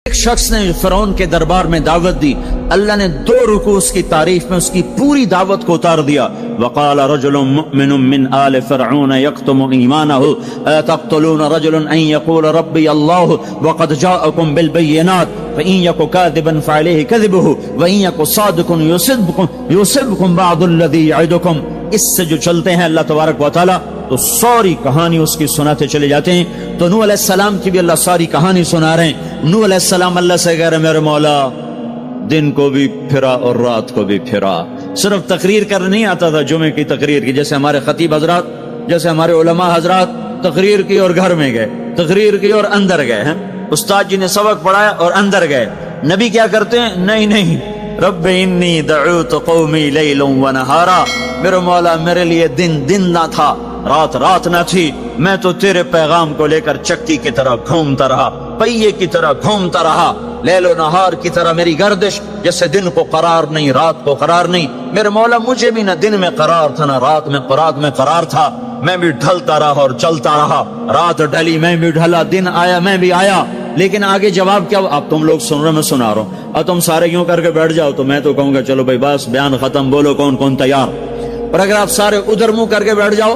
ایک شخص نے فرعون کے دربار میں دعوت دی، اللہ نے 2 رکوع اس کی تعریف میں اس کی پوری دعوت کو اتار دیا۔ وقال رجل مؤمن من آل فرعون يكتم ایمانه اتقتلون رجلا ان يقول ربي الله وقد جاءكم بالبينات فإن يك كاذبا فعليه كذبه وإن يك صادقا يصبكم بعض الذي يعدكم۔ اس سے جو چلتے ہیں اللہ تبارک و تعالی تو ساری کہانی اس کی سناتے چلے جاتے ہیں۔ تو نوح علیہ السلام کی بھی اللہ ساری کہانی سنا رہے ہیں۔ نوح علیہ السلام اللہ سے کہہ رہے میرے مولا دن کو بھی پھرا اور رات کو بھی پھرا۔ صرف تقریر کر نہیں آتا تھا جمعے کی تقریر کی، جیسے ہمارے خطیب حضرات، جیسے ہمارے علماء حضرات تقریر کی اور گھر میں گئے، تقریر کی اور اندر گئے ہیں، استاد جی نے سبق پڑھایا اور اندر گئے۔ نبی کیا کرتے ہیں؟ نہیں، رب انی دعوت قومی لیلا ونہارا، میرے مولا میرے لیے دن نہ تھا، رات نہ تھی، میں تو تیرے پیغام کو لے کر چکی کی طرح گھومتا رہا، پہیے کی طرح گھومتا رہا، لیل و نہار کی طرح میری گردش، جیسے دن کو قرار نہیں رات کو قرار نہیں۔ میرے مولا مجھے بھی نہ دن میں قرار تھا نہ رات میں قرار تھا، میں بھی ڈھلتا رہا اور چلتا رہا، رات ڈھلی میں بھی ڈھلا، دن آیا میں بھی آیا۔ لیکن آگے جواب کیا؟ اب تم لوگ سن رہے میں سنا رہا ہوں، اب تم سارے یوں کر کے بیٹھ جاؤ تو میں تو کہوں گا چلو بھائی بس بیان ختم، بولو کون تیار۔ اور اگر آپ سارے ادھر منہ کر کے بیٹھ جاؤ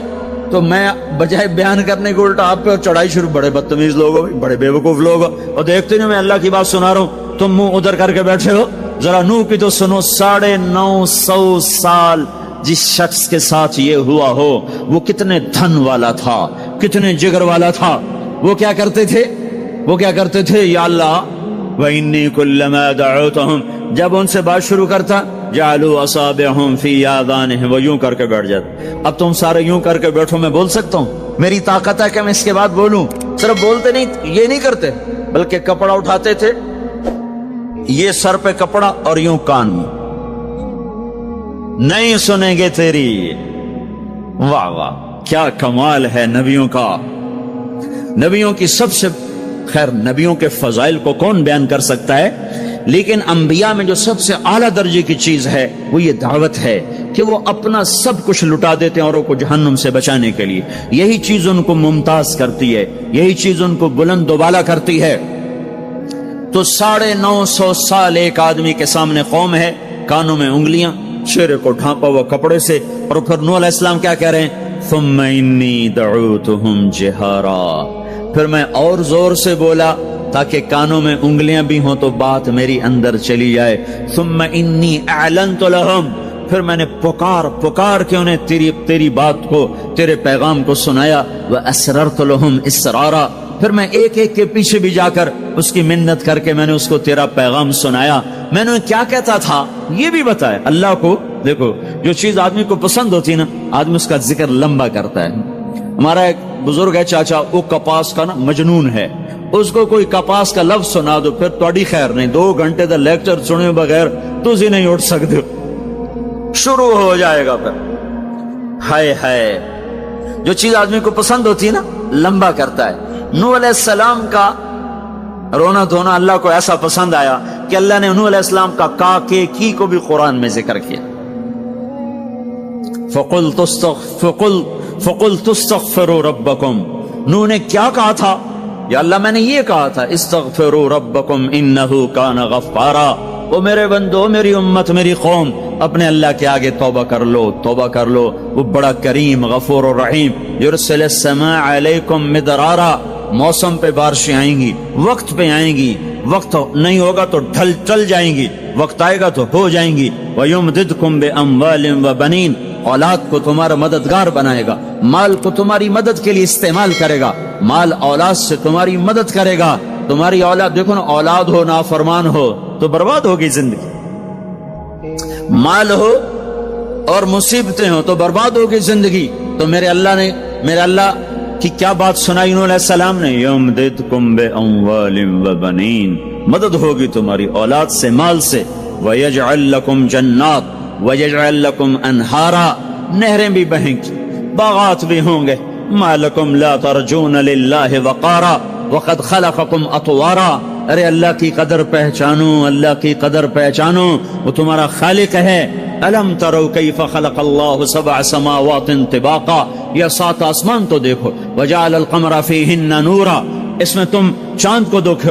تو میں بجائے بیان کرنے کو الٹا آپ پہ چڑھائی شروع۔ بڑے بدتمیز لوگ ہو، بڑے بیوقوف لوگ ہو، اور دیکھتے نہیں میں اللہ کی بات سنا رہا ہوں، تم منہ ادھر کر کے بیٹھے ہو۔ ذرا نوح کی تو سنو، 950 سال جس شخص کے ساتھ یہ ہوا ہو وہ کتنے دھن والا تھا، کتنے جگر والا تھا۔ وہ کیا کرتے تھے؟ یا اللہ وَإِنِّي كُلَّمَا دَعَوْتُهُمْ، جب ان سے بات شروع کرتا جعلوا اصابعهم في آذانهم، وہ یوں کر کے بیٹھ جاتے۔ اب تم سارے یوں کر کے بیٹھو، میں بول سکتا ہوں؟ میری طاقت ہے کہ میں اس کے بعد بولوں؟ صرف بولتے نہیں، یہ نہیں کرتے، بلکہ کپڑا اٹھاتے تھے، یہ سر پہ کپڑا اور یوں کان میں، نہیں سنیں گے تیری۔ واہ واہ کیا کمال ہے نبیوں کا، نبیوں کی سب سے خیر نبیوں کے فضائل کو کون بیان کر سکتا ہے، لیکن انبیاء میں جو سب سے اعلیٰ درجے کی چیز ہے وہ یہ دعوت ہے کہ وہ اپنا سب کچھ لٹا دیتے ہیں اوروں کو جہنم سے بچانے کے لیے۔ یہی چیز ان کو ممتاز کرتی ہے، یہی چیز ان کو بلند و بالا کرتی ہے۔ تو 950 سال ایک آدمی کے سامنے قوم ہے، کانوں میں انگلیاں، چہرے کو ڈھانپا ہوا کپڑے سے، اور پھر نوح علیہ السلام کیا کہہ رہے ہیں؟ ثم انی دعوتہم جہارا، پھر میں اور زور سے بولا تاکہ کانوں میں انگلیاں بھی ہوں تو بات میری اندر چلی جائے۔ ثم انی اعلنت لہم، پھر میں نے پکار کے انہیں تیری بات کو، تیرے پیغام کو سنایا۔ واسررت لہم اسرارا، پھر میں ایک کے پیچھے بھی جا کر اس کی منت کر کے میں نے اس کو تیرا پیغام سنایا۔ میں نے کیا کہتا تھا یہ بھی بتایا۔ اللہ کو دیکھو جو چیز آدمی کو پسند ہوتی ہے نا، آدمی اس کا ذکر لمبا کرتا ہے۔ ہمارا ایک بزرگ ہے چاچا، وہ کپاس کا نا مجنون ہے، اس کو کوئی کپاس کا لفظ سنا دو پھر توڑی خیر نہیں، 2 گھنٹے تک لیکچر سنے بغیر تجھے نہیں اٹھ سکتے، شروع ہو جائے گا۔ پھر ہائے جو چیز آدمی کو پسند ہوتی ہے نا لمبا کرتا ہے۔ نوح علیہ السلام کا رونا دھونا اللہ کو ایسا پسند آیا کہ اللہ نے نوح علیہ السلام کا کی کو بھی قرآن میں ذکر کیا۔ فَقُلْتُ اسْتَغْفِرُوا رَبَّكُمْ، نوح نے کیا کہا تھا؟ یا اللہ میں نے یہ کہا تھا استغفروا ربکم انہو کان غفارا، وہ میرے بندو، میری امت، میری قوم، اپنے اللہ کے آگے توبہ کر لو، وہ بڑا کریم غفور و رحیم۔ یرسل السماء علیکم مدرارا، موسم پہ بارشیں آئیں گی، وقت پہ آئیں گی، وقت نہیں ہوگا تو ڈل جائیں گی، وقت آئے گا تو ہو جائیں گی۔ وَيُمْدِدْكُمْ بِأَمْوَالٍ وَبَنِينَ، اولاد کو تمہارا مددگار بنائے گا، مال کو تمہاری مدد کے لیے استعمال کرے گا، مال اولاد سے تمہاری مدد کرے گا۔ تمہاری اولاد دیکھو نا، اولاد ہو نافرمان ہو تو برباد ہوگی زندگی، مال ہو اور مصیبتیں ہو تو برباد ہوگی زندگی۔ تو میرے اللہ کی کیا بات سنائی نوح علیہ السلام نے؟ یمددکم باموال وبنین، مدد ہوگی تمہاری اولاد سے، مال سے۔ ویجعل لکم جنات ویجعل لکم انہارا، نہریں بھی بہیں گی، باغات بھی ہوں گے۔ ما لکم لا ترجون للہ وقارا وقد خلقکم اطوارا، ارے اللہ کی قدر پہچانو، اللہ کی قدر پہچانو، وہ تمہارا خالق ہے۔ الم تروا کیف خلق اللہ 7 سماوات طباقا، یہ 7 آسمان تو دیکھو۔ وجعل القمر فیہن نورا، اس میں تم چاند کو دیکھو،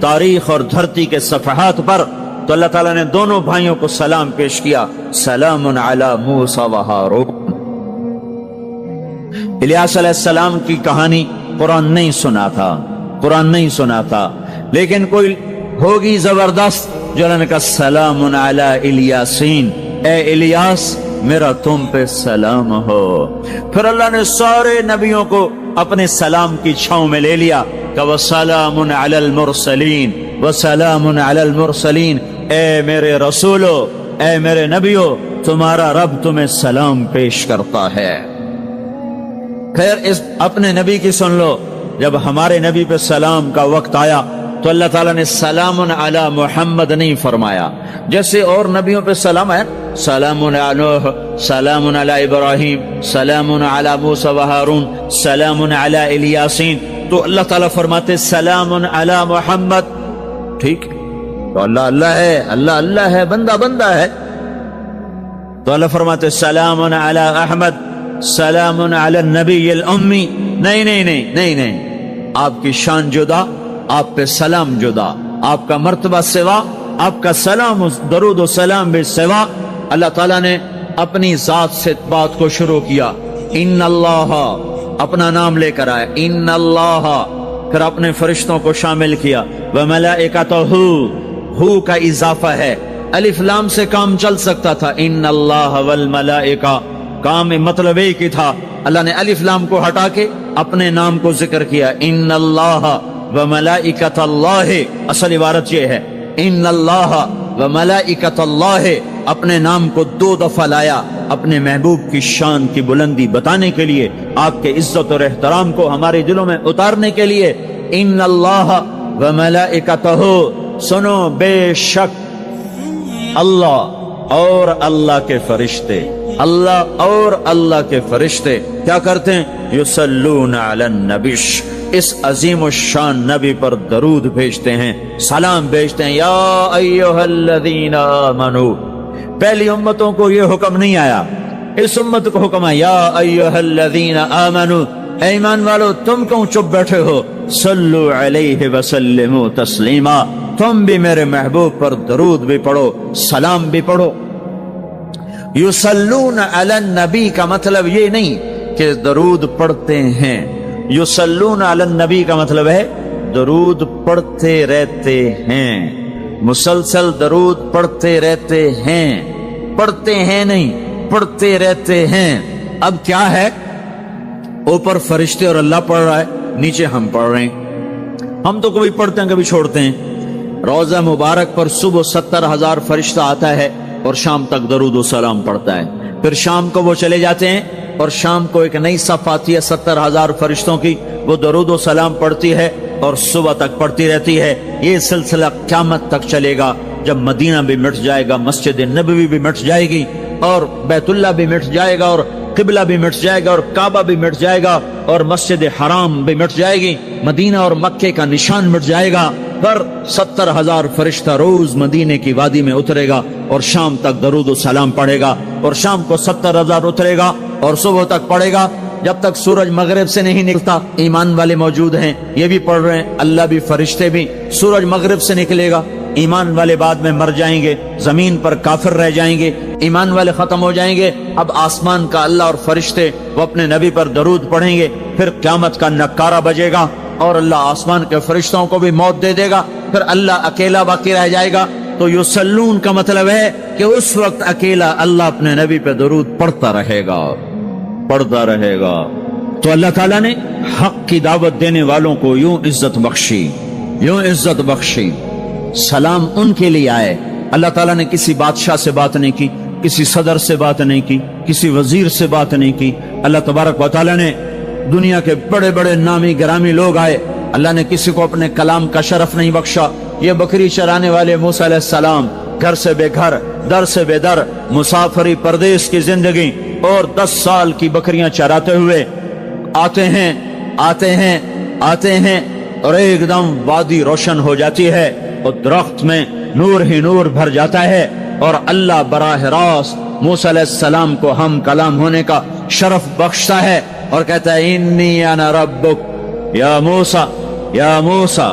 تاریخ اور دھرتی کے صفحات پر، تو اللہ تعالیٰ نے دونوں بھائیوں کو سلام پیش کیا، سلام علی موسیٰ و ہارون۔ الیاس علیہ السلام کی کہانی قرآن نہیں سنا تھا، قرآن نہیں سنا تھا، لیکن کوئی ہوگی زبردست جو اللہ نے کہا سلام علی الیاسین، اے الیاس میرا تم پہ سلام ہو۔ پھر اللہ نے سارے نبیوں کو اپنے سلام کی چھاؤں میں لے لیا کہ وَسَلَامٌ عَلَى الْمُرْسَلِينَ وَسَلَامٌ عَلَى الْمُرْسَلِينَ، اے میرے رسولو، اے میرے نبیو، تمہارا رب تمہیں سلام پیش کرتا ہے۔ خیر، اس اپنے نبی کی سن لو، جب ہمارے نبی پہ سلام کا وقت آیا تو اللہ تعالیٰ نے سلام علی محمد نہیں فرمایا، جیسے اور نبیوں پہ سلام ہے، سلام علی نوح، سلام علی ابراہیم، سلام علی موسیٰ و ہارون، سلام علی الیاسین، تو اللہ تعالیٰ فرماتے سلام علی محمد۔ ٹھیک، تو اللہ اللہ ہے، اللہ اللہ ہے، بندہ بندہ ہے، تو اللہ فرماتے سلام علی احمد، سلام علی النبی الامی۔ نہیں نہیں نہیں نہیں نہیں، آپ کی شان جدا، آپ پہ سلام جدا، آپ کا مرتبہ سوا، آپ کا سلام درود و سلام بھی سوا۔ اللہ تعالیٰ نے اپنی ذات سے بات کو شروع کیا، ان اللہ، اپنا نام لے کر آئے، ان اللہ، پھر اپنے فرشتوں کو شامل کیا، وملائکتہ، ہو کا اضافہ ہے، الف لام سے کام چل سکتا تھا، ان اللہ والملائکہ، کام مطلب ایک ہی تھا، اللہ نے الف لام کو ہٹا کے اپنے نام کو ذکر کیا، ان اللہ وملائکۃ اللہ، اصل عبارت یہ ہے، ان اللہ وملائکۃ اللہ، اپنے نام کو دو دفعہ لایا اپنے محبوب کی شان کی بلندی بتانے کے لیے، آپ کے عزت اور احترام کو ہمارے دلوں میں اتارنے کے لیے، ان اللہ وملائکتہ، سنو بے شک اللہ اور اللہ کے فرشتے، اللہ اور اللہ کے فرشتے کیا کرتے ہیں؟ یصلون علی النبی، اس عظیم الشان نبی پر درود بھیجتے ہیں، سلام بھیجتے ہیں، یا ایھا الذین آمنو۔ پہلی امتوں کو یہ حکم نہیں آیا، اس امت کو حکم ہے، یا ایھا الذین آمنو، اے ایمان والو تم کیوں چپ بیٹھے ہو، صلو علیہ وسلموا تسلیما، تم بھی میرے محبوب پر درود بھی پڑھو، سلام بھی پڑھو۔ یصلون علی النبی کا مطلب یہ نہیں کہ درود پڑھتے ہیں، یصلون علی النبی کا مطلب ہے درود پڑھتے رہتے ہیں، مسلسل درود پڑھتے رہتے ہیں، پڑھتے ہیں نہیں، پڑھتے رہتے ہیں۔ اب کیا ہے، اوپر فرشتے اور اللہ پڑھ رہا ہے، نیچے ہم پڑھ رہے ہیں، ہم تو کبھی پڑھتے ہیں کبھی چھوڑتے ہیں۔ روزہ مبارک پر صبح 70,000 فرشتہ آتا ہے اور شام تک درود و سلام پڑھتا ہے، پھر شام کو وہ چلے جاتے ہیں اور شام کو ایک نئی صف آتی ہے 70,000 فرشتوں کی، وہ درود و سلام پڑھتی ہے اور صبح تک پڑھتی رہتی ہے۔ یہ سلسلہ قیامت تک چلے گا، جب مدینہ بھی مٹ جائے گا، مسجد نبوی بھی مٹ جائے گی، اور بیت اللہ بھی مٹ جائے گا، اور قبلہ بھی مٹ جائے گا، اور کعبہ بھی مٹ جائے گا، اور مسجد حرام بھی مٹ جائے گی، مدینہ اور مکے کا نشان مٹ جائے گا، پر 70,000 فرشتہ روز مدینے کی وادی میں اترے گا اور شام تک درود و سلام پڑھے گا، اور شام کو 70,000 اترے گا اور صبح تک پڑھے گا، جب تک سورج مغرب سے نہیں نکلتا۔ ایمان والے موجود ہیں، یہ بھی پڑھ رہے ہیں، اللہ بھی فرشتے بھی۔ سورج مغرب سے نکلے گا، ایمان والے بعد میں مر جائیں گے، زمین پر کافر رہ جائیں گے، ایمان والے ختم ہو جائیں گے، اب آسمان کا اللہ اور فرشتے وہ اپنے نبی پر درود پڑھیں گے، پھر قیامت کا نکارہ بجے گا اور اللہ آسمان کے فرشتوں کو بھی موت دے دے گا، پھر اللہ اکیلا باقی رہ جائے گا۔ تو یصلون کا مطلب ہے کہ اس وقت اکیلا اللہ اپنے نبی پہ درود پڑھتا رہے گا، پڑھتا رہے گا۔ تو اللہ تعالیٰ نے حق کی دعوت دینے والوں کو یوں عزت بخشی، یوں عزت بخشی۔ سلام ان کے لیے آئے، اللہ تعالیٰ نے کسی بادشاہ سے بات نہیں کی، کسی صدر سے بات نہیں کی، کسی وزیر سے بات نہیں کی، اللہ تبارک و تعالیٰ نے دنیا کے بڑے بڑے نامی گرامی لوگ آئے، اللہ نے کسی کو اپنے کلام کا شرف نہیں بخشا۔ یہ بکری چرانے والے موسیٰ علیہ السلام، گھر سے بے گھر، در سے بے در، مسافری پردیس کی زندگی، اور 10 سال کی بکریاں چراتے ہوئے آتے ہیں آتے ہیں آتے ہیں، اور ایک دم وادی روشن ہو جاتی ہے اور درخت میں نور ہی نور بھر جاتا ہے، اور اللہ براہ راست موسیٰ علیہ السلام کو ہم کلام ہونے کا شرف بخشتا ہے اور کہتا ہے انی انا ربک یا موسیٰ، یا موسیٰ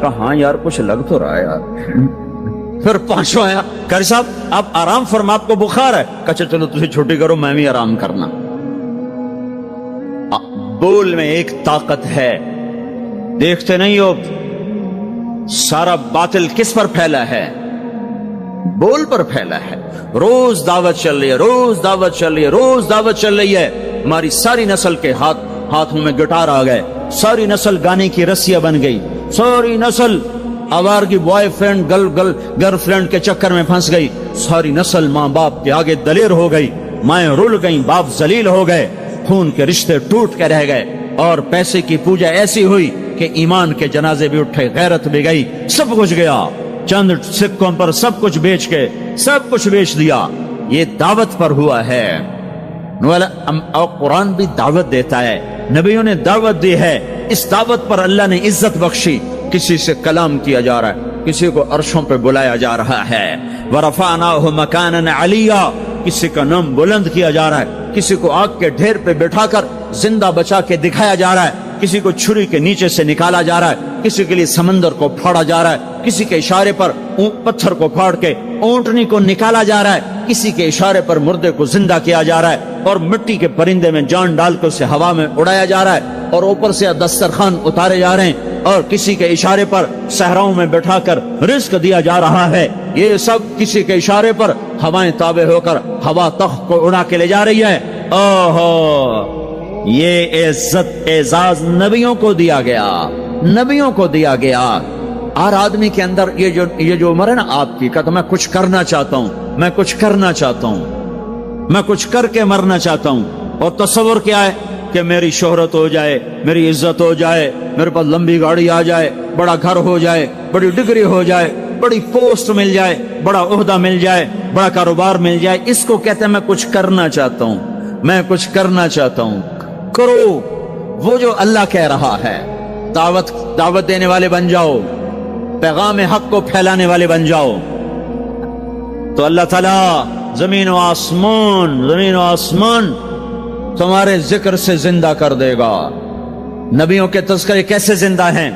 کہا ہاں یار کچھ لگ تو رہا ہے یار۔ پھر پانچواں آیا، قاری صاحب آپ آرام فرما، آپ کو بخار ہے؟ کہا چلو تجھے چھٹی کرو، میں بھی آرام کرنا۔ بول میں ایک طاقت ہے، دیکھتے نہیں ہو سارا باطل کس پر پھیلا ہے؟ بول پر پھیلا ہے۔ روز دعوت چل رہی ہے، روز دعوت چل رہی ہے، روز دعوت چل رہی ہے۔ ہماری ساری نسل کے ہاتھوں میں گٹار آ گئے، ساری نسل گانے کی رسیاں بن گئی، ساری نسل آوارگی بوائے فرینڈ گرل فرینڈ کے چکر میں پھنس گئی، ساری نسل ماں باپ کے آگے دلیر ہو گئی، مائیں رول گئیں، باپ ذلیل ہو گئے، خون کے رشتے ٹوٹ کے رہ گئے، اور پیسے کی پوجا ایسی ہوئی کہ ایمان کے جنازے بھی اٹھے، غیرت بھی گئی، سب کچھ گیا، چند سکوں پر سب کچھ بیچ کے سب کچھ بیچ دیا۔ یہ دعوت پر ہوا ہے۔ اور قرآن بھی دعوت دیتا ہے، نبیوں نے دعوت دی ہے، اس دعوت پر اللہ نے عزت بخشی۔ کسی سے کلام کیا جا رہا ہے، کسی کو عرشوں پہ بلایا جا رہا ہے، وَرَفَعْنَاهُ مَكَانًا عَلِيًّا، کسی کا نام بلند کیا جا رہا ہے، کسی کو آگ کے ڈھیر پہ بٹھا کر زندہ بچا کے دکھایا جا رہا ہے، کسی کو چھری کے نیچے سے نکالا جا رہا ہے، کسی کے لیے سمندر کو پھاڑا جا رہا ہے، کسی کے اشارے پر پتھر کو پھاڑ کے اونٹنی کو نکالا جا رہا ہے، کسی کے اشارے پر مردے کو زندہ کیا جا رہا ہے، اور مٹی کے پرندے میں جان ڈال کے اسے ہوا میں اڑایا جا رہا ہے، اور اوپر سے دسترخوان اتارے جا رہے ہیں، اور کسی کے اشارے پر صحراؤں میں بٹھا کر رزق دیا جا رہا ہے۔ یہ سب کسی کے اشارے پر ہوائیں تابع ہو کر ہوا تخت کو اڑا کے لے جا رہی ہے۔ اوہو، یہ عزت اعزاز نبیوں کو دیا گیا، نبیوں کو دیا گیا۔ ہر آدمی کے اندر یہ جو عمر ہے نا آپ کی، کہتا میں کچھ کرنا چاہتا ہوں، میں کچھ کرنا چاہتا ہوں، میں کچھ کر کے مرنا چاہتا ہوں۔ اور تصور کیا ہے کہ میری شہرت ہو جائے، میری عزت ہو جائے، میرے پاس لمبی گاڑی آ جائے، بڑا گھر ہو جائے، بڑی ڈگری ہو جائے، بڑی پوسٹ مل جائے، بڑا عہدہ مل جائے، بڑا کاروبار مل جائے، اس کو کہتے ہیں میں کچھ کرنا چاہتا ہوں، میں کچھ کرنا چاہتا ہوں۔ کرو وہ جو اللہ کہہ رہا ہے، دعوت دینے والے بن جاؤ، پیغام حق کو پھیلانے والے بن جاؤ، تو اللہ تعالیٰ زمین و آسمان تمہارے ذکر سے زندہ کر دے گا۔ نبیوں کے تذکرے کیسے زندہ ہیں؟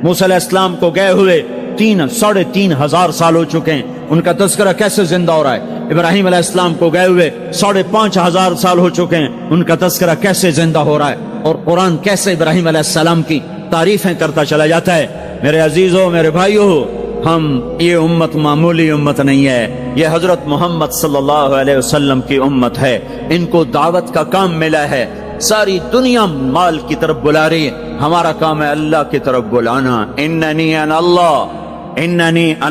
موسیٰ علیہ السلام کو گئے ہوئے 3,500 سال ہو چکے ہیں، ان کا تذکرہ کیسے زندہ ہو رہا ہے؟ ابراہیم علیہ السلام کو گئے ہوئے 5,500 سال ہو چکے ہیں، ان کا تذکرہ کیسے زندہ ہو رہا ہے؟ اور قرآن کیسے ابراہیم علیہ السلام کی تعریفیں کرتا چلا جاتا ہے۔ میرے عزیزوں، میرے بھائیوں، یہ امت معمولی امت نہیں ہے، یہ حضرت محمد صلی اللہ علیہ وسلم کی امت ہے۔ ان کو دعوت کا کام ملا ہے، ساری دنیا مال کی طرف بلا رہی ہے، ہمارا کام ہے اللہ کی طرف بلانا۔ اننی انا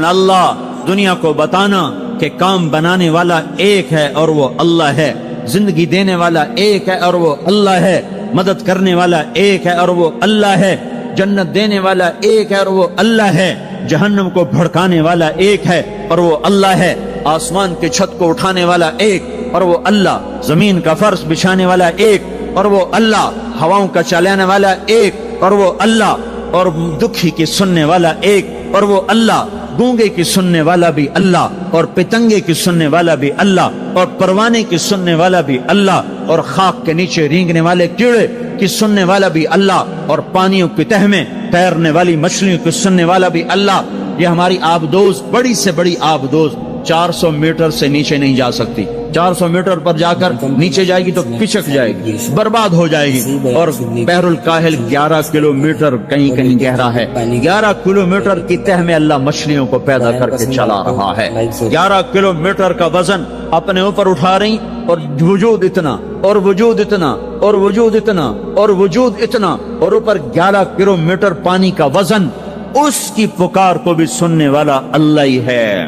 اللہ، دنیا کو بتانا کہ کام بنانے والا ایک ہے اور وہ اللہ ہے، زندگی دینے والا ایک ہے اور وہ اللہ ہے، مدد کرنے والا ایک ہے اور وہ اللہ ہے، جنت دینے والا ایک ہے اور وہ اللہ ہے، جہنم کو بھڑکانے والا ایک ہے اور وہ اللہ ہے، آسمان کی چھت کو اٹھانے والا ایک اور وہ اللہ، زمین کا فرش بچھانے والا ایک اور وہ اللہ، ہواؤں کا چلانے والا ایک اور وہ اللہ، اور دکھی کی سننے والا ایک اور وہ اللہ، گونگے کی سننے والا بھی اللہ، اور پتنگے کی سننے والا بھی اللہ، اور پروانے کی سننے والا بھی اللہ، اور خاک کے نیچے رینگنے والے کیڑے کی سننے والا بھی اللہ، اور پانیوں کی تہ میں تیرنے والی مچھلیوں کی سننے والا بھی اللہ۔ یہ ہماری آبدوز، بڑی سے بڑی آبدوز 400 میٹر سے نیچے نہیں جا سکتی، 400 میٹر پر جا کر نیچے جائے گی تو پچک جائے گی، برباد ہو جائے گی۔ اور بحر الکاہل 11 کلومیٹر کہیں کہیں گہرا ہے، 11 کلومیٹر کی تہ میں اللہ مچھلیوں کو پیدا کر کے چلا رہا ہے، 11 کلومیٹر کا وزن اپنے اوپر اٹھا رہی، اور وجود اتنا اور وجود اتنا اور وجود اتنا اور وجود اتنا، اور اوپر 11 کلومیٹر پانی کا وزن، اس کی پکار کو بھی سننے والا اللہ ہی ہے۔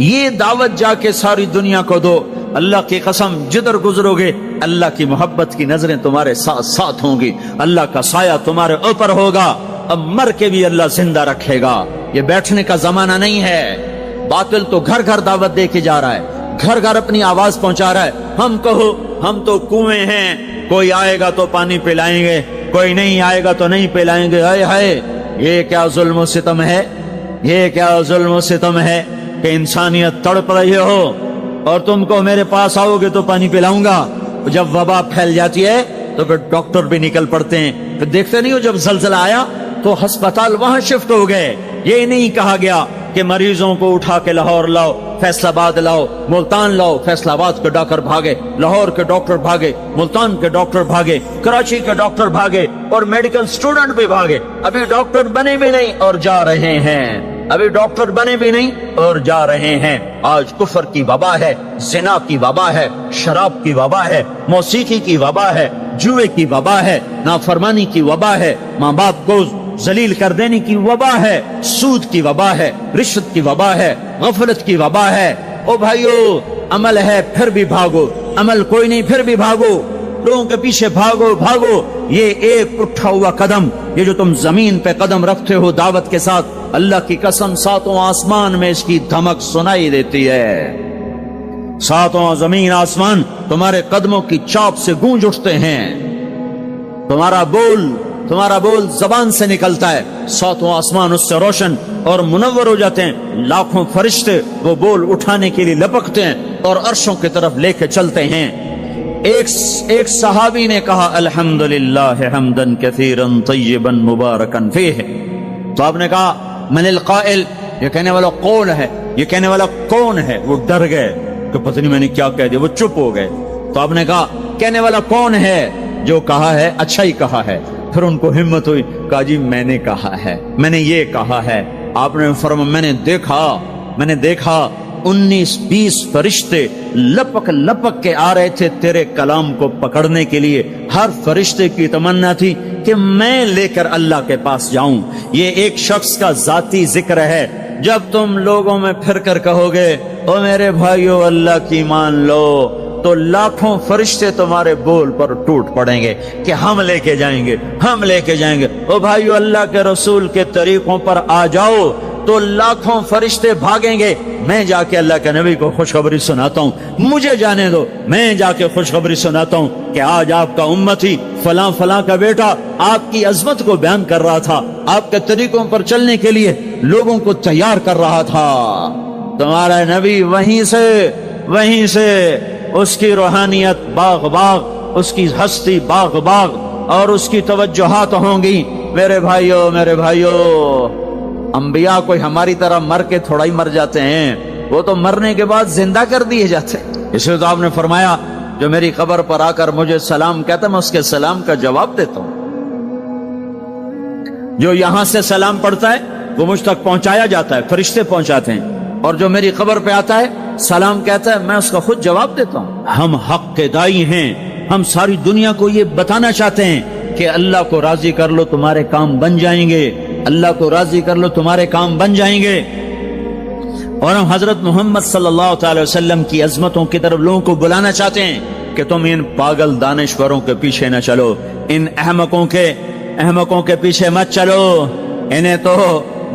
یہ دعوت جا کے ساری دنیا کو دو، اللہ کی قسم جدھر گزرو گے اللہ کی محبت کی نظریں تمہارے ساتھ ساتھ ہوں گی، اللہ کا سایہ تمہارے اوپر ہوگا، اب مر کے بھی اللہ زندہ رکھے گا۔ یہ بیٹھنے کا زمانہ نہیں ہے۔ باطل تو گھر گھر دعوت دے کے جا رہا ہے، گھر گھر اپنی آواز پہنچا رہا ہے، ہم کہو ہم تو کنویں ہیں، کوئی آئے گا تو پانی پلائیں گے، کوئی نہیں آئے گا تو نہیں پلائیں گے۔ ہائے ہائے، یہ کیا ظلم و ستم ہے، یہ کیا ظلم و ستم ہے کہ انسانیت تڑپ رہی ہو اور تم کو میرے پاس آؤ گے تو پانی پلاؤں گا۔ جب وبا پھیل جاتی ہے تو پھر ڈاکٹر بھی نکل پڑتے ہیں. پھر دیکھتے نہیں ہو جب زلزلہ آیا تو ہسپتال وہاں شفٹ ہو گئے. یہ نہیں کہا گیا کہ مریضوں کو اٹھا کے لاہور لاؤ, فیصل آباد لاؤ, ملتان لاؤ. فیصل آباد کے ڈاکٹر بھاگے, لاہور کے ڈاکٹر بھاگے, ملتان کے ڈاکٹر بھاگے, کراچی کے ڈاکٹر بھاگے, اور میڈیکل سٹوڈنٹ بھی بھاگے. ابھی ڈاکٹر بنے بھی نہیں اور جا رہے ہیں. ابھی ڈاکٹر بنے بھی نہیں اور جا رہے ہیں. آج کفر کی وبا ہے, زنا کی وبا ہے, شراب کی وبا ہے, موسیقی کی وبا ہے, جوئے کی وبا ہے, نافرمانی کی وبا ہے, ماں باپ کو ذلیل کر دینے کی وبا ہے, سود کی وبا ہے, رشوت کی وبا ہے, غفلت کی وبا ہے. او بھائیو, عمل ہے پھر بھی بھاگو, عمل کوئی نہیں پھر بھی بھاگو, لوگوں کے پیچھے بھاگو بھاگو. یہ ایک اٹھا ہوا قدم, یہ جو تم زمین پہ قدم رکھتے ہو دعوت کے ساتھ, اللہ کی قسم ساتوں آسمان میں اس کی دھمک سنائی دیتی ہے. ساتوں زمین آسمان تمہارے قدموں کی چاپ سے گونج اٹھتے ہیں. تمہارا بول زبان سے نکلتا ہے, ساتوں آسمان اس سے روشن اور منور ہو جاتے ہیں. لاکھوں فرشتے وہ بول اٹھانے کے لیے لپکتے ہیں اور عرشوں کی طرف لے کے چلتے ہیں. ایک صحابی نے کہا الحمدللہ حمدن کثیرا طیبا مبارکا فیہ. تو آپ نے کہا من القائل, یہ کہنے والا کون ہے, یہ کہنے والا کون ہے. وہ ڈر گئے کہ پتہ نہیں میں نے کیا کہہ دیا, وہ چپ ہو گئے. تو آپ نے کہا کہنے والا کون ہے, جو کہا ہے اچھا ہی کہا ہے. پھر ان کو ہمت ہوئی, کہا جی میں نے کہا ہے, میں نے یہ کہا ہے. آپ نے فرمایا میں نے دیکھا 19-20 فرشتے لپک کے آ رہے تھے تیرے کلام کو پکڑنے کے لیے. ہر فرشتے کی تمنا تھی کہ میں لے کر اللہ کے پاس جاؤں. یہ ایک شخص کا ذاتی ذکر ہے. جب تم لوگوں میں پھر کر کہو گے او میرے بھائیو اللہ کی مان لو, تو لاکھوں فرشتے تمہارے بول پر ٹوٹ پڑیں گے کہ ہم لے کے جائیں گے. او بھائیو اللہ کے رسول کے طریقوں پر آ جاؤ تو لاکھوں فرشتے بھاگیں گے. میں جا کے اللہ کے نبی کو خوشخبری سناتا ہوں, مجھے جانے دو, میں جا کے خوشخبری سناتا ہوں کہ آج آپ کا امتی فلاں فلاں کا بیٹا آپ کی عظمت کو بیان کر رہا تھا, آپ کے طریقوں پر چلنے کے لیے لوگوں کو تیار کر رہا تھا. تمہارا نبی وہیں سے اس کی روحانیت باغ, اس کی ہستی باغ, اور اس کی توجہات ہوں گی. میرے بھائیو, انبیاء کوئی ہماری طرح مر کے تھوڑا ہی مر جاتے ہیں, وہ تو مرنے کے بعد زندہ کر دیے جاتے ہیں. اس لیے تو آپ نے فرمایا جو میری قبر پر آ کر مجھے سلام کہتا ہے میں اس کے سلام کا جواب دیتا ہوں. جو یہاں سے سلام پڑھتا ہے وہ مجھ تک پہنچایا جاتا ہے, فرشتے پہنچاتے ہیں, اور جو میری قبر پہ آتا ہے سلام کہتا ہے میں اس کا خود جواب دیتا ہوں. ہم حق کے دائی ہیں, ہم ساری دنیا کو یہ بتانا چاہتے ہیں کہ اللہ کو راضی کر لو تمہارے کام بن جائیں گے, اللہ کو راضی کر لو تمہارے کام بن جائیں گے. اور ہم حضرت محمد صلی اللہ تعالی وسلم کی عظمتوں کی طرف لوگوں کو بلانا چاہتے ہیں کہ تم ان پاگل دانشوروں کے پیچھے نہ چلو, ان احمقوں کے پیچھے مت چلو, انہیں تو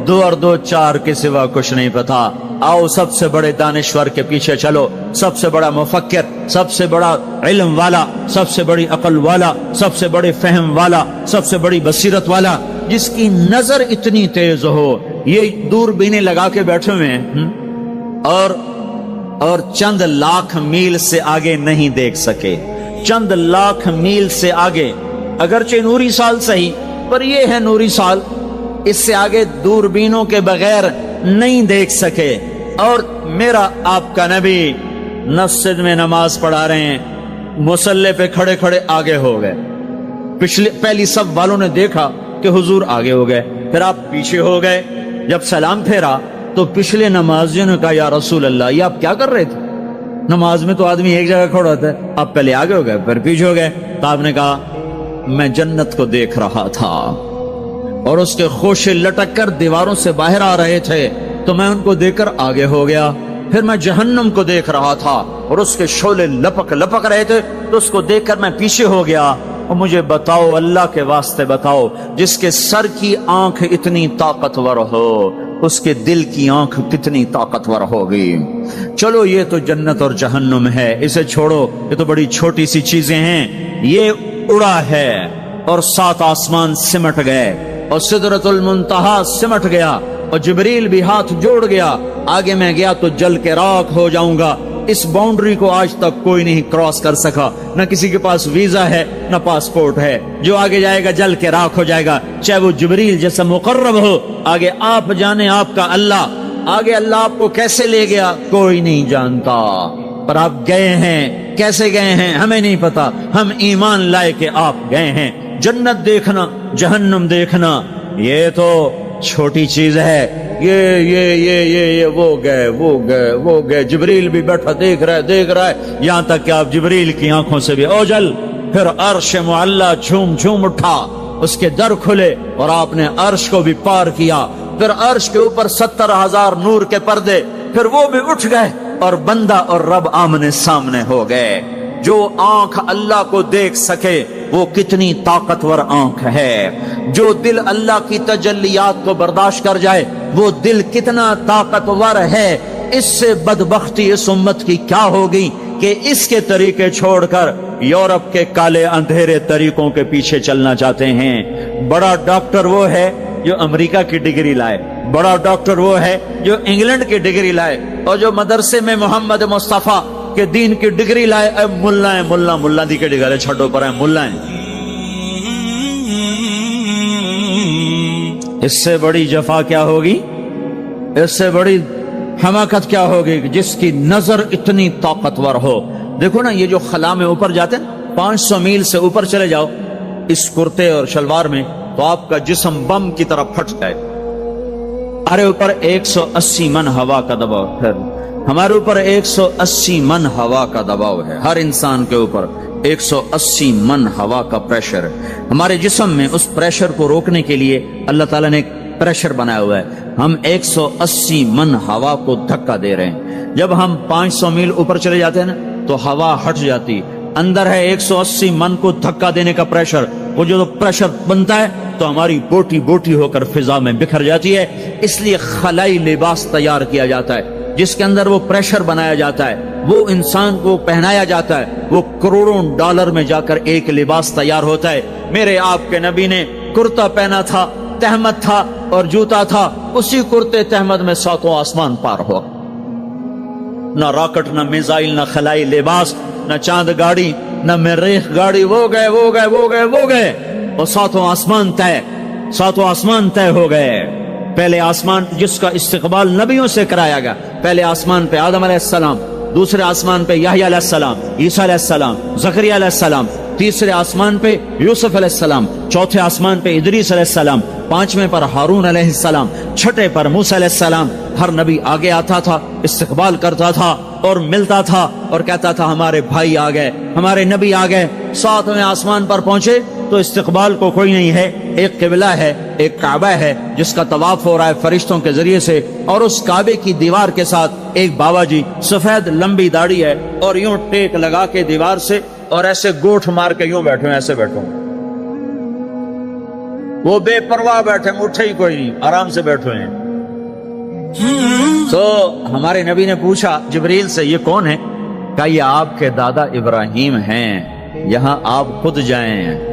2 اور 2 4 کے سوا کچھ نہیں پتا. آؤ سب سے بڑے دانشور کے پیچھے چلو, سب سے بڑا مفکر, سب سے بڑا علم والا, سب سے بڑی عقل والا, سب سے بڑے فہم والا, سب سے بڑی بصیرت والا, جس کی نظر اتنی تیز ہو. یہ دوربینیں لگا کے بیٹھے ہوئے ہیں اور چند لاکھ میل سے آگے نہیں دیکھ سکے. چند لاکھ میل سے آگے, اگرچہ نوری سال صحیح, پر یہ ہے نوری سال, اس سے آگے دوربینوں کے بغیر نہیں دیکھ سکے. اور میرا آپ کا نبی مسجد میں نماز پڑھا رہے ہیں, مصلی پہ کھڑے آگے ہو گئے. پہلی صف والوں نے دیکھا کہ حضور آگے ہو گئے, پھر آپ پیچھے ہو گئے. جب سلام پھیرا تو پچھلے نمازیوں نے کہا یا رسول اللہ یہ آپ کیا کر رہے تھے, نماز میں تو آدمی ایک جگہ کھڑا ہوتا ہے, آپ پہلے آگے ہو گئے پھر پیچھے ہو گئے. تو آپ نے کہا میں جنت کو دیکھ رہا تھا اور اس کے خوشے لٹک کر دیواروں سے باہر آ رہے تھے, تو میں ان کو دیکھ کر آگے ہو گیا. پھر میں جہنم کو دیکھ رہا تھا اور اس کے شعلے لپک رہے تھے, تو اس کو دیکھ کر میں پیچھے ہو گیا. اور مجھے بتاؤ, اللہ کے واسطے بتاؤ, جس کے سر کی آنکھ اتنی طاقتور ہو اس کے دل کی آنکھ کتنی طاقتور ہوگی. چلو یہ تو جنت اور جہنم ہے, اسے چھوڑو, یہ تو بڑی چھوٹی سی چیزیں ہیں. یہ اڑا ہے اور 7 آسمان سمٹ گئے اور سدرۃ المنتہا سمٹ گیا, اور جبریل بھی ہاتھ جوڑ گیا, آگے میں گیا تو جل کے راکھ ہو جاؤں گا. اس باؤنڈری کو آج تک کوئی نہیں کراس کر سکا، نہ کسی کے پاس ویزا ہے نہ پاسپورٹ ہے، جو آگے جائے گا جل کے راکھ ہو جائے گا، چاہے وہ جبریل جیسا مقرب ہو، آگے آپ جانے آپ کا اللہ، آگے اللہ آپ کو کیسے لے گیا کوئی نہیں جانتا، پر آپ گئے ہیں، کیسے گئے ہیں ہمیں نہیں پتا، ہم ایمان لائے کہ آپ گئے ہیں۔ جنت دیکھنا جہنم دیکھنا یہ تو چھوٹی چیز ہے، یہ وہ گئے، جبریل بھی بیٹھا دیکھ رہا ہے، یہاں تک کہ آپ جبریل کی آنکھوں سے بھی اوجل، پھر عرش معلا جھوم اٹھا، اس کے در کھلے اور آپ نے عرش کو بھی پار کیا، پھر عرش کے اوپر 70,000 نور کے پردے، پھر وہ بھی اٹھ گئے اور بندہ اور رب آمنے سامنے ہو گئے۔ جو آنکھ اللہ کو دیکھ سکے وہ کتنی طاقتور آنکھ ہے، جو دل اللہ کی تجلیات کو برداشت کر جائے وہ دل کتنا طاقتور ہے۔ اس سے بدبختی اس امت کی کیا ہوگی کہ اس کے طریقے چھوڑ کر یورپ کے کالے اندھیرے طریقوں کے پیچھے چلنا چاہتے ہیں۔ بڑا ڈاکٹر وہ ہے جو امریکہ کی ڈگری لائے، بڑا ڈاکٹر وہ ہے جو انگلینڈ کی ڈگری لائے، اور جو مدرسے میں محمد مصطفیٰ کے دین کی ڈگری لائے اے ملا دی کے ڈگری چھٹو پر ہے ملا ہیں۔ اس سے بڑی جفا کیا ہوگی، اس سے بڑی حماقت کیا ہوگی جس کی نظر اتنی طاقتور ہو۔ دیکھو نا یہ جو خلا میں اوپر جاتے ہیں، 500 میل سے اوپر چلے جاؤ اس کرتے اور شلوار میں تو آپ کا جسم بم کی طرف پھٹ جائے۔ ہمارے اوپر 180 من ہوا کا دباؤ ہے، ہمارے اوپر 180 من ہوا کا دباؤ ہے، ہر انسان کے اوپر 180 من ہوا کا پریشر ہے۔ ہمارے جسم میں اس پریشر کو روکنے کے لیے اللہ تعالیٰ نے ایک پریشر بنایا ہوا ہے، ہم 180 من ہوا کو دھکا دے رہے ہیں۔ جب ہم 500 میل اوپر چلے جاتے ہیں نا تو ہوا ہٹ جاتی، اندر ہے 180 من کو دھکا دینے کا پریشر، وہ جو پریشر بنتا ہے تو ہماری بوٹی بوٹی ہو کر فضا میں بکھر جاتی ہے۔ اس لیے خلائی لباس تیار کیا جاتا ہے جس کے اندر وہ پریشر بنایا جاتا ہے، وہ انسان کو پہنایا جاتا ہے، وہ کروڑوں ڈالر میں جا کر ایک لباس تیار ہوتا ہے۔ میرے آپ کے نبی نے کرتا پہنا تھا، تہمت تھا اور جوتا تھا، اسی کرتے تہمت میں 7 آسمان پار ہوا، نہ راکٹ نہ میزائل نہ خلائی لباس نہ چاند گاڑی نہ مریخ گاڑی، وہ گئے اور 7 آسمان طے ہو گئے۔ پہلے آسمان جس کا استقبال نبیوں سے کرایا گیا، پہلے آسمان پہ آدم علیہ السلام، دوسرے آسمان پہ یحییٰ علیہ السلام، عیسیٰ علیہ السلام، زکریا علیہ السلام، تیسرے آسمان پہ یوسف علیہ السلام، چوتھے آسمان پہ ادریس علیہ السلام، 5ویں پر ہارون علیہ السلام، 6 پر موسیٰ علیہ السلام۔ ہر نبی آگے آتا تھا، استقبال کرتا تھا اور ملتا تھا اور کہتا تھا ہمارے بھائی آ گئے، ہمارے نبی آ گئے۔ 7ویں آسمان پر پہنچے تو استقبال کو کوئی نہیں ہے، ایک قبلہ ہے، ایک کعبہ ہے جس کا طواف ہو رہا ہے فرشتوں کے ذریعے سے، اور اس کعبے کی دیوار کے ساتھ ایک بابا جی سفید لمبی داڑھی ہے اور یوں ٹیک لگا کے دیوار سے اور ایسے گوٹھ مار کے یوں بیٹھے ہیں، ایسے بیٹھے ہیں، وہ بے پرواہ بیٹھے، اٹھے ہی کوئی نہیں، آرام سے بیٹھے ہیں۔ تو ہمارے نبی نے پوچھا جبریل سے یہ کون ہے؟ کہا یہ آپ کے دادا ابراہیم ہیں، یہاں آپ خود جائیں۔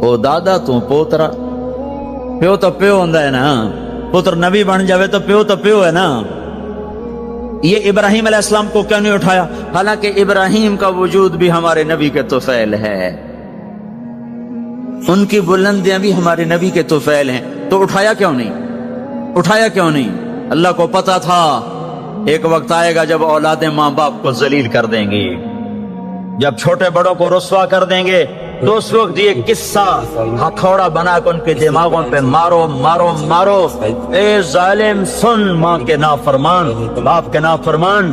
او دادا تو پوترا، پیو تو پیو ہوندا ہے نا، پتر نبی بن جاوے تو پیو ہے نا۔ یہ ابراہیم علیہ السلام کو کیوں نہیں اٹھایا؟ حالانکہ ابراہیم کا وجود بھی ہمارے نبی کے طفیل ہے، ان کی بلندیاں بھی ہمارے نبی کے طفیل ہیں، تو اٹھایا کیوں نہیں؟ اللہ کو پتا تھا ایک وقت آئے گا جب اولادیں ماں باپ کو ذلیل کر دیں گی، جب چھوٹے بڑوں کو رسوا کر دیں گے، تو اس وقت یہ قصہ ہتھوڑا بنا کر ان کے دماغوں پہ مارو، اے ظالم سن، ماں کے نافرمان، باپ کے نافرمان،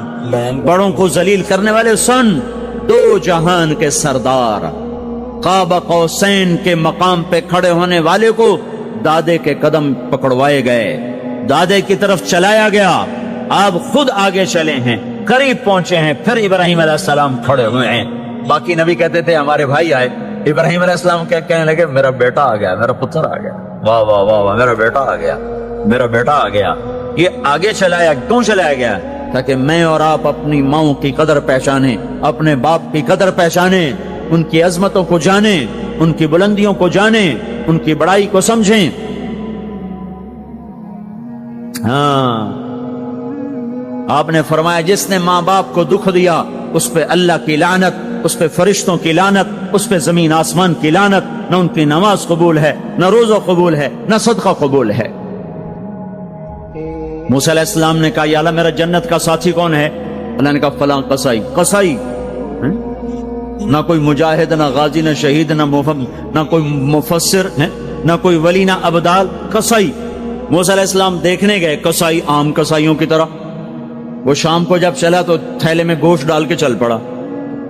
بڑوں کو ذلیل کرنے والے سن، 2 جہان کے سردار، قاب قوسین کے مقام پہ کھڑے ہونے والے کو دادے کے قدم پکڑوائے گئے، دادے کی طرف چلایا گیا، آپ خود آگے چلے ہیں، قریب پہنچے ہیں، پھر ابراہیم علیہ السلام کھڑے ہوئے ہیں۔ باقی نبی کہتے تھے ہمارے بھائی آئے، ابراہیم علیہ السلام کہنے لگے میرا بیٹا آ گیا، میرا پتر آ گیا، واہ واہ واہ واہ، میرا بیٹا آ گیا۔ یہ آگے چلایا کیوں چلایا گیا؟ تاکہ میں اور آپ اپنی ماؤں کی قدر پہچانیں، اپنے باپ کی قدر پہچانیں، ان کی عظمتوں کو جانیں، ان کی بلندیوں کو جانیں، ان کی بڑائی کو سمجھیں۔ ہاں آپ نے فرمایا جس نے ماں باپ کو دکھ دیا اس پہ اللہ کی لعنت، اس پہ فرشتوں کی لعنت، اس پہ زمین آسمان کی لعنت، نہ ان کی نماز قبول ہے، نہ روزہ قبول ہے، نہ صدقہ قبول ہے۔ موسیٰ علیہ السلام نے کہا یا اللہ میرا جنت کا ساتھی کون ہے؟ اللہ نے کہا فلاں قصائی۔ قصائی نہ کوئی مجاہد، نہ غازی، نہ شہید، نہ کوئی مفسر ہے، نہ کوئی ولی، نہ ابدال، قصائی۔ موسیٰ علیہ السلام دیکھنے گئے، قصائی عام قصائیوں کی طرح۔ وہ شام کو جب چلا تو تھیلے میں گوشت ڈال کے چل پڑا۔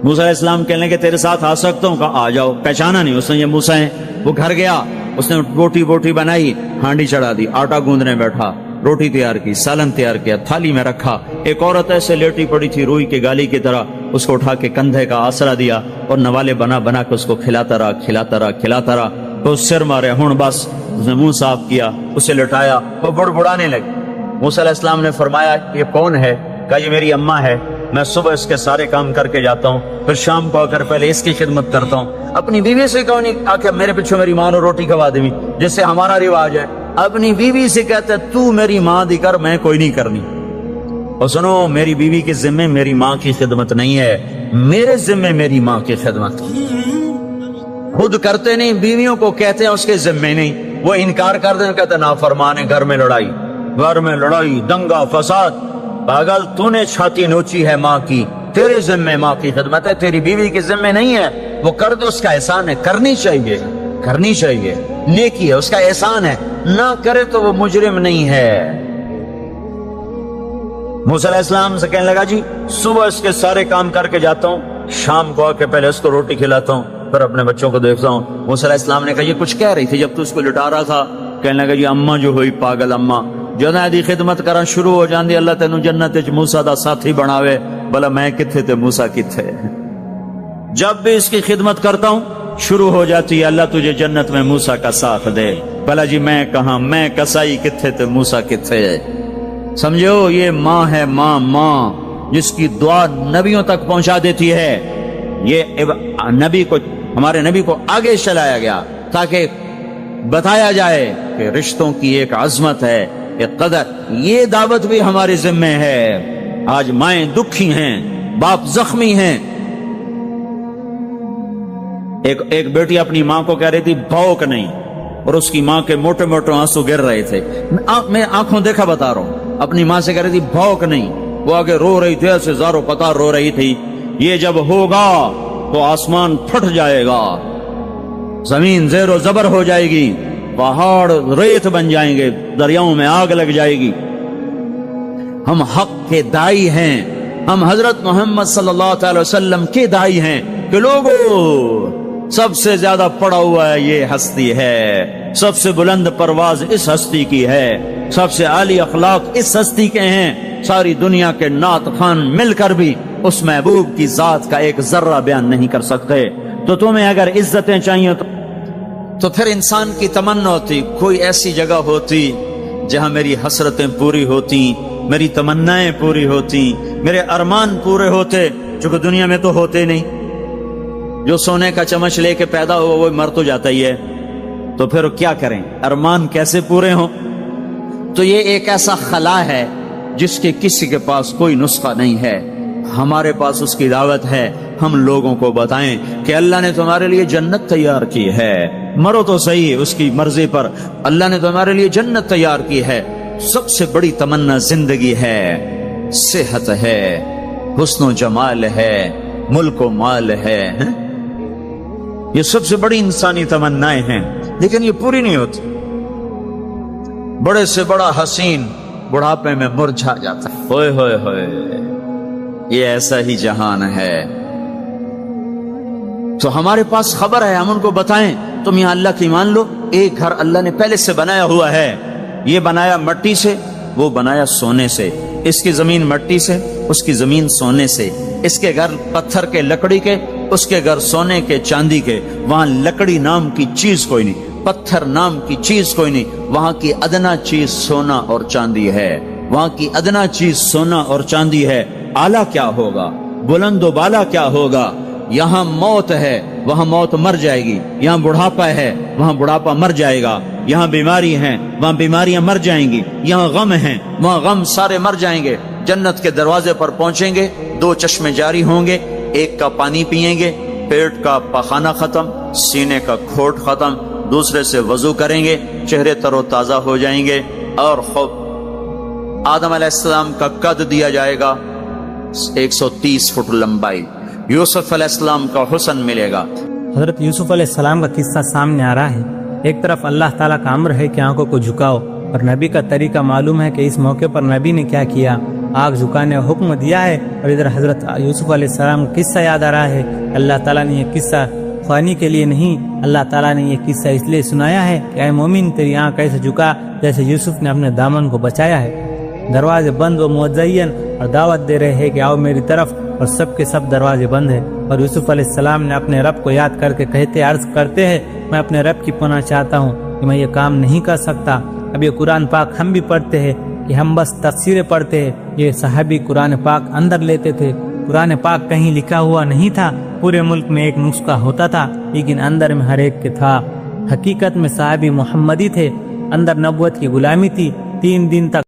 موسیٰ علیہ السلام کہنے لگے تیرے ساتھ آ سکتا ہوں؟ کہا آ جاؤ۔ پہچانا نہیں اس نے یہ موسیٰ ہیں۔ وہ گھر گیا، اس نے بوٹی بنائی، ہانڈی چڑھا دی، آٹا گوندنے بیٹھا، روٹی تیار کی، سالن تیار کیا، تھالی میں رکھا۔ ایک عورت ایسے لیٹی پڑی تھی روئی کے گالی کی طرح، اس کو اٹھا کے کندھے کا آسرا دیا اور نوالے بنا بنا کے اس کو کھلاتا رہا۔ تو سر مارے، ہن بس اس نے منہ صاف کیا، اسے لٹایا، وہ بڑبڑانے لگے۔ موسیٰ علیہ السلام نے فرمایا یہ کون ہے؟ کہا یہ میری اماں ہے، میں صبح اس کے سارے کام کر کے جاتا ہوں، پھر شام کو آ کر پہلے اس کی خدمت کرتا ہوں۔ اپنی بیوی سے کہو نہیں آ کے میرے پیچھے میری ماں نے روٹی کھوا دی، جس سے ہمارا رواج ہے۔ اپنی بیوی سے کہتے تو میری ماں دی کر، میں کوئی نہیں کرنی۔ اور سنو، میری بیوی کے ذمے میری ماں کی خدمت نہیں ہے، میرے ذمے میری ماں کی خدمت۔ خود کرتے نہیں، بیویوں کو کہتے ہیں اس کے ذمے نہیں، وہ انکار کر دیں، کہتے نافرمان ہے، گھر میں لڑائی، دنگا فساد۔ پاگل، تو نے چھاتی نوچی ہے ماں کی، تیرے ذمے ماں کی خدمت ہے، تیری بیوی کے ذمے نہیں ہے۔ وہ کر دو، اس کا احسان ہے، کرنی چاہیے، نیکی ہے، اس کا احسان ہے، نہ کرے تو وہ مجرم نہیں ہے۔ موسیٰ علیہ السلام سے کہنے لگا جی صبح اس کے سارے کام کر کے جاتا ہوں، شام کو آ کے پہلے اس کو روٹی کھلاتا ہوں، پھر اپنے بچوں کو دیکھتا ہوں۔ موسیٰ علیہ السلام نے کہا یہ کچھ کہہ رہی تھی جب تو اس کو لٹا رہا تھا؟ کہنے لگا جی اماں جو ہوئی پاگل اماں، جدوں دی خدمت کرنا شروع ہو جاندی اللہ تینوں جنت وچ موسیٰ دا ساتھی بناوے۔ بلا میں کتھے تے موسیٰ کتھے؟ جب بھی اس کی خدمت کرتا ہوں شروع ہو جاتی ہے اللہ تجھے جنت میں موسیٰ کا ساتھ دے۔ بلا جی میں کہاں، میں کسائی کتھے تے موسیٰ کتھے؟ سمجھو یہ ماں ہے، ماں جس کی دعا نبیوں تک پہنچا دیتی ہے۔ یہ ہمارے نبی کو آگے چلایا گیا تاکہ بتایا جائے کہ رشتوں کی ایک عظمت ہے، ایک قدر۔ یہ دعوت بھی ہمارے ذمہ ہے۔ آج مائیں دکھی ہیں، باپ زخمی ہیں۔ ایک بیٹی اپنی ماں کو کہہ رہی تھی بھوک نہیں، اور اس کی ماں کے موٹے موٹے آنسو گر رہے تھے۔ میں آنکھوں دیکھا بتا رہا ہوں، اپنی ماں سے کہہ رہی تھی بھوک نہیں، وہ آگے رو رہی تھی، ایسے زاروں قطار رو رہی تھی۔ یہ جب ہوگا تو آسمان پھٹ جائے گا، زمین زیر و زبر ہو جائے گی، پہاڑ ریت بن جائیں گے، دریاؤں میں آگ لگ جائے گی۔ ہم حق کے دائی ہیں، ہم حضرت محمد صلی اللہ علیہ وسلم کے دائی ہیں کہ لوگوں سب سے زیادہ پڑا ہوا ہے یہ ہستی ہے، سب سے بلند پرواز اس ہستی کی ہے، سب سے عالی اخلاق اس ہستی کے ہیں۔ ساری دنیا کے نعت خوان مل کر بھی اس محبوب کی ذات کا ایک ذرہ بیان نہیں کر سکتے۔ تو تمہیں اگر عزتیں چاہیے تو پھر انسان کی تمنا ہوتی کوئی ایسی جگہ ہوتی جہاں میری حسرتیں پوری ہوتی، میری تمنائیں پوری ہوتی، میرے ارمان پورے ہوتے، جو کہ دنیا میں تو ہوتے نہیں۔ جو سونے کا چمچ لے کے پیدا ہوا وہ مر تو جاتا ہی ہے، تو پھر کیا کریں؟ ارمان کیسے پورے ہوں؟ تو یہ ایک ایسا خلا ہے جس کے کسی کے پاس کوئی نسخہ نہیں ہے، ہمارے پاس اس کی دعوت ہے۔ ہم لوگوں کو بتائیں کہ اللہ نے تمہارے لیے جنت تیار کی ہے، مرو تو صحیح اس کی مرضی پر، اللہ نے تمہارے لیے جنت تیار کی ہے۔ سب سے بڑی تمنا زندگی ہے، صحت ہے، حسن و جمال ہے، ملک و مال ہے، یہ سب سے بڑی انسانی تمنائیں ہیں، لیکن یہ پوری نہیں ہوتی۔ بڑے سے بڑا حسین بڑھاپے میں مرجھا جاتا ہے۔ ہوئے ہوئے ہوئے، یہ ایسا ہی جہان ہے۔ تو ہمارے پاس خبر ہے، ہم ان کو بتائیں تم یہاں اللہ کی مان لو، ایک گھر اللہ نے پہلے سے بنایا ہوا ہے، یہ بنایا مٹی سے، وہ بنایا سونے سے، اس کی زمین مٹی سے، اس کی زمین سونے سے، اس کے گھر پتھر کے لکڑی کے، اس کے گھر سونے کے چاندی کے، وہاں لکڑی نام کی چیز کوئی نہیں، پتھر نام کی چیز کوئی نہیں، وہاں کی ادنا چیز سونا اور چاندی ہے، وہاں کی ادنا چیز سونا اور چاندی ہے۔ اعلیٰ کیا ہوگا، بلند و بالا کیا ہوگا؟ یہاں موت ہے، وہاں موت مر جائے گی، یہاں بڑھاپا ہے، وہاں بڑھاپا مر جائے گا، یہاں بیماری ہیں وہاں بیماریاں مر جائیں گی، یہاں غم ہیں وہاں غم سارے مر جائیں گے۔ جنت کے دروازے پر پہنچیں گے، 2 چشمے جاری ہوں گے، ایک کا پانی پیئیں گے، پیٹ کا پخانہ ختم، سینے کا کھوٹ ختم، دوسرے سے وضو کریں گے، چہرے تر و تازہ ہو جائیں گے، اور خوب آدم علیہ السلام کا قد دیا جائے گا 130 فٹ لمبائی، یوسف علیہ السلام کا حسن ملے گا۔ حضرت یوسف علیہ السلام کا قصہ سامنے آ رہا ہے۔ ایک طرف اللہ تعالیٰ کا امر ہے کہ آنکھوں کو جھکاؤ، اور نبی کا طریقہ معلوم ہے کہ اس موقع پر نبی نے کیا کیا، آنکھ جھکانے کا حکم دیا ہے۔ اور ادھر حضرت یوسف علیہ السلام کا قصہ یاد آ رہا ہے۔ اللہ تعالیٰ نے یہ قصہ خوانی کے لیے نہیں، اللہ تعالیٰ نے یہ قصہ اس لیے سنایا ہے کہ اے مومن تیری آنکھ ایسے جھکا جیسے یوسف نے اپنے دامن کو بچایا ہے۔ دروازے بند و مزین اور دعوت دے رہے ہیں کہ آؤ میری طرف، اور سب کے سب دروازے بند ہیں۔ اور یوسف علیہ السلام نے اپنے رب کو یاد کر کے عرض کرتے ہیں، میں اپنے رب کی پناہ چاہتا ہوں کہ میں یہ کام نہیں کر سکتا۔ اب یہ قرآن پاک ہم بھی پڑھتے ہیں کہ ہم بس تفسیریں پڑھتے ہیں، یہ صحابی قرآن پاک اندر لیتے تھے۔ قرآن پاک کہیں لکھا ہوا نہیں تھا، پورے ملک میں ایک نسخہ ہوتا تھا لیکن اندر میں ہر ایک کے تھا۔ حقیقت میں صحابی محمدی تھے، اندر نبوت کی غلامی تھی۔ 3 دن تک